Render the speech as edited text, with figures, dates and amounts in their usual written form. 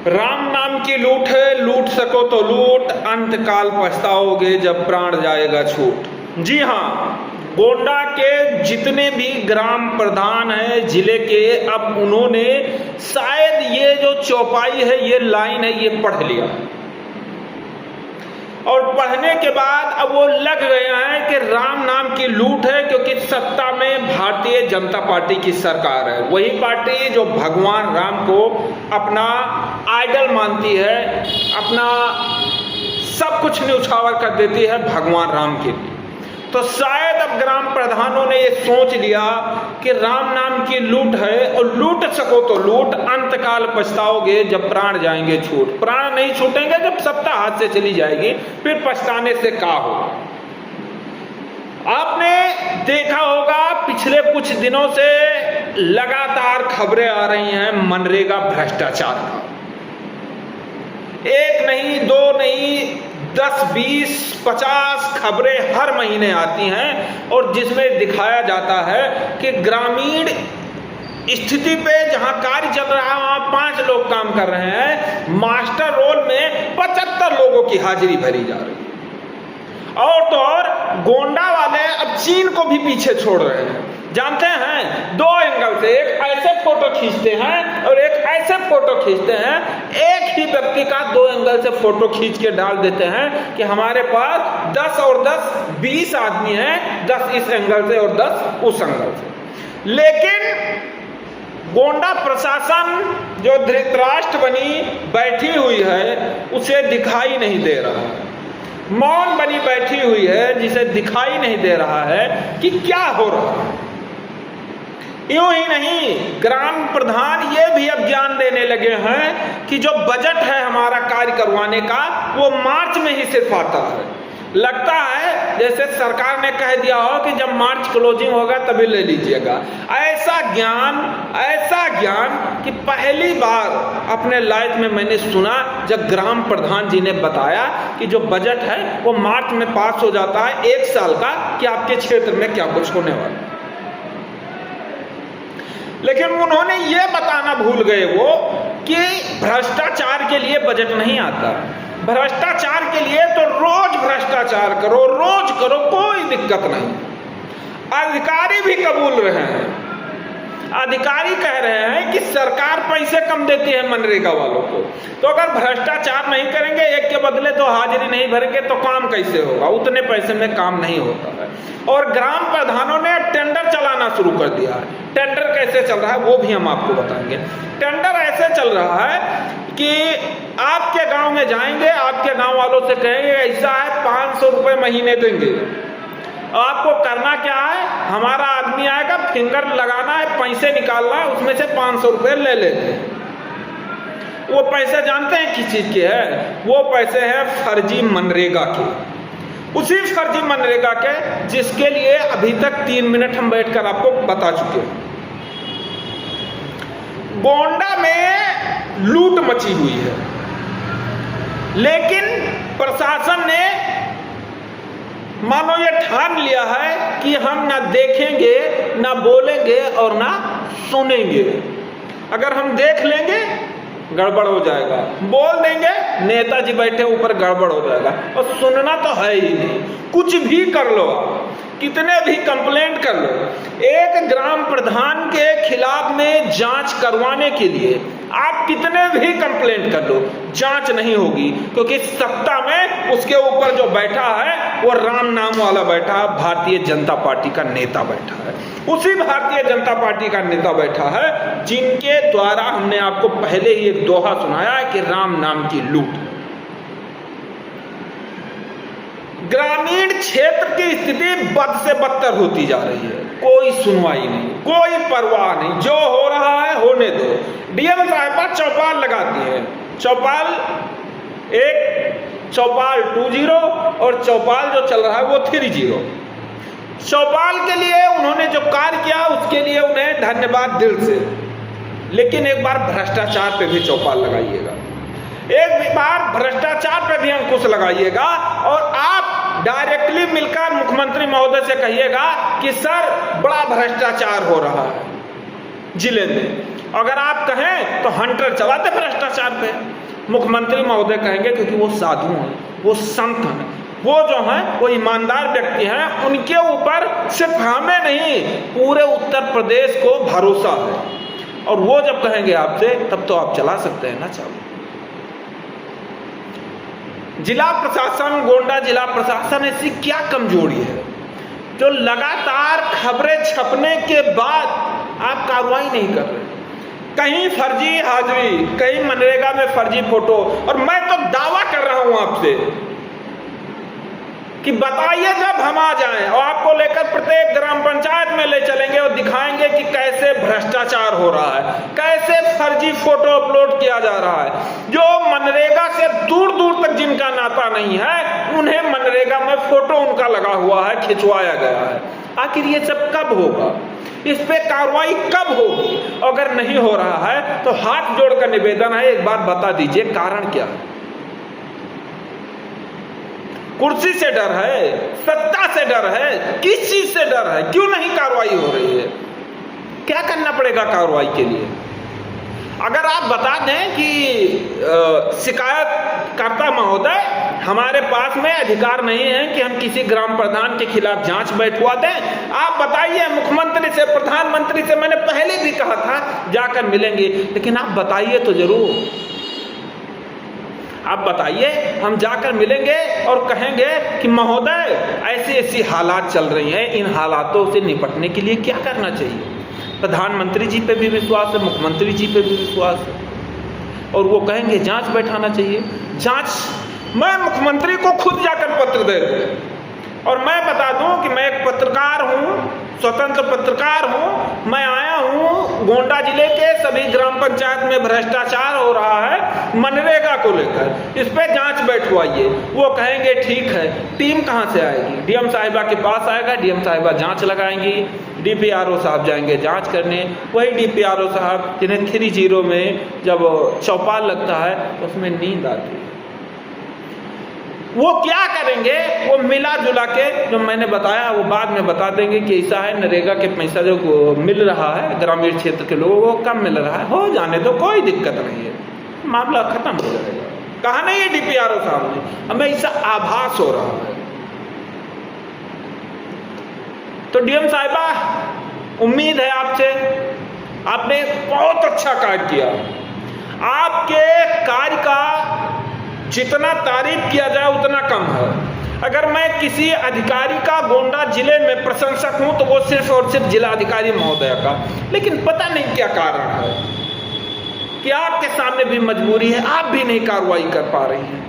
राम नाम की लूट है, लूट सको तो लूट, अंत काल पछताओगे जब प्राण जाएगा छूट। जी हाँ, गोंडा के जितने भी ग्राम प्रधान हैं जिले के, अब उन्होंने शायद ये जो चौपाई है, ये लाइन है, ये पढ़ लिया और पढ़ने के बाद अब वो लग गए हैं कि राम नाम की लूट है, क्योंकि सत्ता में भारतीय जनता पार्टी की सरकार है। वही पार्टी जो भगवान राम को अपना आइडल मानती है, अपना सब कुछ न्यौछावर कर देती है भगवान राम के लिए। तो शायद अब ग्राम प्रधानों ने ये सोच लिया कि राम नाम की लूट है और लूट सको तो लूट, अंतकाल पछताओगे जब प्राण जाएंगे छूट। प्राण नहीं छूटेंगे जब सत्ता हाथ से चली जाएगी, फिर पछताने से क्या होगा। आपने देखा होगा पिछले कुछ दिनों से लगातार खबरें आ रही हैं मनरेगा भ्रष्टाचार का। एक नहीं, दो नहीं, 10, 20, 50 खबरें हर महीने आती हैं और जिसमें दिखाया जाता है कि ग्रामीण स्थिति पे जहां कार्य चल रहा है वहां 5 लोग काम कर रहे हैं, मास्टर रोल में 75 लोगों की हाजिरी भरी जा रही है। और तो और गोंडा वाले अब चीन को भी पीछे छोड़ रहे हैं। जानते हैं, 2 एंगल से, एक ऐसे फोटो खींचते हैं और एक ऐसे फोटो खींचते हैं। एक ही व्यक्ति का 2 एंगल से फोटो खींच के डाल देते हैं कि हमारे पास 10 और 10 20 आदमी हैं, 10 इस एंगल से और 10 उस एंगल से। लेकिन गोंडा प्रशासन जो धृतराष्ट्र बनी बैठी हुई है, उसे दिखाई नहीं दे रहा है। मौन बनी बैठी हुई है, जिसे दिखाई नहीं दे रहा है कि क्या हो रहा है। यूं ही नहीं, ग्राम प्रधान ये भी अब ज्ञान देने लगे हैं कि जो बजट है हमारा कार्य करवाने का, वो मार्च में ही सिर्फ आता है। लगता है जैसे सरकार ने कह दिया हो कि जब मार्च क्लोजिंग होगा तभी ले लीजिएगा। ऐसा ज्ञान कि पहली बार अपने लाइफ में मैंने सुना जब ग्राम प्रधान जी ने बताया कि जो बजट है वो मार्च में पास हो जाता है 1 साल का, कि आपके क्षेत्र में क्या कुछ होने वाला है। लेकिन उन्होंने ये बताना भूल गए वो कि भ्रष्टाचार के लिए बजट नहीं आता। भ्रष्टाचार के लिए तो रोज भ्रष्टाचार करो, रोज करो, कोई दिक्कत नहीं। अधिकारी भी कबूल रहे हैं, अधिकारी कह रहे हैं कि सरकार पैसे कम देती है मनरेगा वालों को, तो अगर भ्रष्टाचार नहीं करेंगे, एक के बदले तो हाजिरी नहीं भरेंगे, तो काम कैसे होगा। उतने पैसे में काम नहीं होता है। और ग्राम प्रधानों ने टेंडर चलाना शुरू कर दिया है। टेंडर कैसे चल रहा है वो भी हम आपको बताएंगे। टेंडर ऐसे चल रहा है कि आपके गांव में जाएंगे, आपके गांव वालों से कहेंगे ऐसा है 500 रुपये महीने देंगे। आपको करना क्या है, हमारा आदमी आएगा, फिंगर लगाना है, पैसे निकालना है, उसमें से 500 रुपये ले लेते हैं। वो पैसे जानते हैं किस चीज के है? वो पैसे हैं फर्जी मनरेगा के। उसी फर्जी मनरेगा के जिसके लिए अभी तक 3 मिनट हम बैठकर आपको बता चुके हैं। गोंडा में लूट मची हुई है, लेकिन प्रशासन ने मानो ये ठान लिया है कि हम ना देखेंगे, ना बोलेंगे और ना सुनेंगे। अगर हम देख लेंगे गड़बड़ हो जाएगा, बोल देंगे नेताजी बैठे ऊपर गड़बड़ हो जाएगा, और सुनना तो है ही नहीं। कुछ भी कर लो, कितने भी कंप्लेंट कर लो, एक ग्राम प्रधान के खिलाफ में जांच करवाने के लिए आप कितने भी कंप्लेंट कर लो, जांच नहीं होगी, क्योंकि सत्ता में उसके ऊपर जो बैठा है वो राम नाम वाला बैठा है, भारतीय जनता पार्टी का नेता बैठा है। उसी भारतीय जनता पार्टी का नेता बैठा है जिनके द्वारा हमने आपको पहले ही एक दोहा सुनाया है कि राम नाम की लूट। ग्रामीण क्षेत्र की स्थिति बद से बदतर होती जा रही है। कोई सुनवाई नहीं, कोई परवाह नहीं, जो हो रहा है होने दो। डीएम साहिबा चौपाल लगाती है, चौपाल 1, चौपाल 20 और चौपाल जो चल रहा है वो 30। चौपाल के लिए उन्होंने जो कार्य किया उसके लिए उन्हें धन्यवाद दिल से। लेकिन एक बार भ्रष्टाचार पे भी चौपाल लगाइएगा, एक बार भ्रष्टाचार पे भी अंकुश लगाइएगा, और आप डायरेक्टली मिलकर मुख्यमंत्री महोदय से कहिएगा कि सर बड़ा भ्रष्टाचार हो रहा है जिले में। अगर आप कहें तो हंटर चलाते भ्रष्टाचार भ्रष्टाचार पे। मुख्यमंत्री महोदय कहेंगे क्योंकि वो साधु हैं, वो संत हैं, वो जो हैं वो ईमानदार व्यक्ति हैं, उनके ऊपर सिर्फ हमें नहीं पूरे उत्तर प्रदेश को भरोसा है। और वो जब कहेंगे आपसे तब तो आप चला सकते हैं ना चालू। जिला प्रशासन, गोंडा जिला प्रशासन ऐसी क्या कमजोरी है जो लगातार खबरें छपने के बाद आप कार्रवाई नहीं कर रहे? कहीं फर्जी हाजिरी, कहीं मनरेगा में फर्जी फोटो। और मैं तो दावा कर रहा हूं आपसे कि बताइए जब हम आ जाएं और आपको लेकर प्रत्येक ग्राम पंचायत में ले चलेंगे और दिखाएंगे कि कैसे भ्रष्टाचार हो रहा है, कैसे फर्जी फोटो अपलोड किया जा रहा है। जो मनरेगा से दूर दूर तक जिनका नाता नहीं है उन्हें मनरेगा में फोटो उनका लगा हुआ है, खिंचवाया गया है। आखिर ये सब कब होगा? इस पे कार्रवाई कब होगी? अगर नहीं हो रहा है तो हाथ जोड़कर निवेदन है, एक बार बता दीजिए कारण क्या है? कुर्सी से डर है, सत्ता से डर है, किस चीज से डर है? क्यों नहीं कार्रवाई हो रही है? क्या करना पड़ेगा कार्रवाई के लिए? अगर आप बता दें कि शिकायतकर्ता महोदय हमारे पास में अधिकार नहीं है कि हम किसी ग्राम प्रधान के खिलाफ जांच बैठवा दें, आप बताइए मुख्यमंत्री से, प्रधानमंत्री से मैंने पहले भी कहा था जाकर मिलेंगे, लेकिन आप बताइए तो जरूर। आप बताइए, हम जाकर मिलेंगे और कहेंगे कि महोदय ऐसी ऐसी हालात चल रही हैं, इन हालातों से निपटने के लिए क्या करना चाहिए? प्रधानमंत्री जी पे भी विश्वास है, मुख्यमंत्री जी पे भी विश्वास है, और वो कहेंगे जांच बैठाना चाहिए। जांच, मैं मुख्यमंत्री को खुद जाकर पत्र दे दूं और मैं बता दूं कि मैं एक पत्रकार हूं, स्वतंत्र पत्रकार हूं, मैं आया हूं गोंडा जिले के सभी ग्राम पंचायत में भ्रष्टाचार हो रहा है मनरेगा को लेकर, इस पे जांच बैठवाइए। वो कहेंगे ठीक है। टीम कहां से आएगी? डीएम साहिबा के पास आएगा, डीएम साहिबा जांच लगाएंगी, डीपीआरओ साहब जाएंगे जांच करने। वही डीपीआरओ साहब जिन्हें 3-0 में जब चौपाल लगता है तो उसमें नींद आती है, वो क्या करेंगे? वो मिला जुला के जो मैंने बताया वो बाद में बता देंगे कि ऐसा है, नरेगा के पैसा जो मिल रहा है ग्रामीण क्षेत्र के लोगों को कम मिल रहा है, हो जाने दो, कोई दिक्कत नहीं है, मामला खत्म हो जाएगा। कहा नहीं है डीपीआरओ साहब ने, हमें ऐसा आभास हो रहा है। तो डीएम साहिबा, उम्मीद है आपसे, आपने बहुत अच्छा कार्य किया। आपके कार्य का जितना तारीफ किया जाए उतना कम है। अगर मैं किसी अधिकारी का गोंडा जिले में प्रशंसक हूं तो वो सिर्फ और सिर्फ जिलाधिकारी महोदय का। लेकिन पता नहीं क्या कारण है कि आपके सामने भी मजबूरी है, आप भी नहीं कार्रवाई कर पा रही हैं।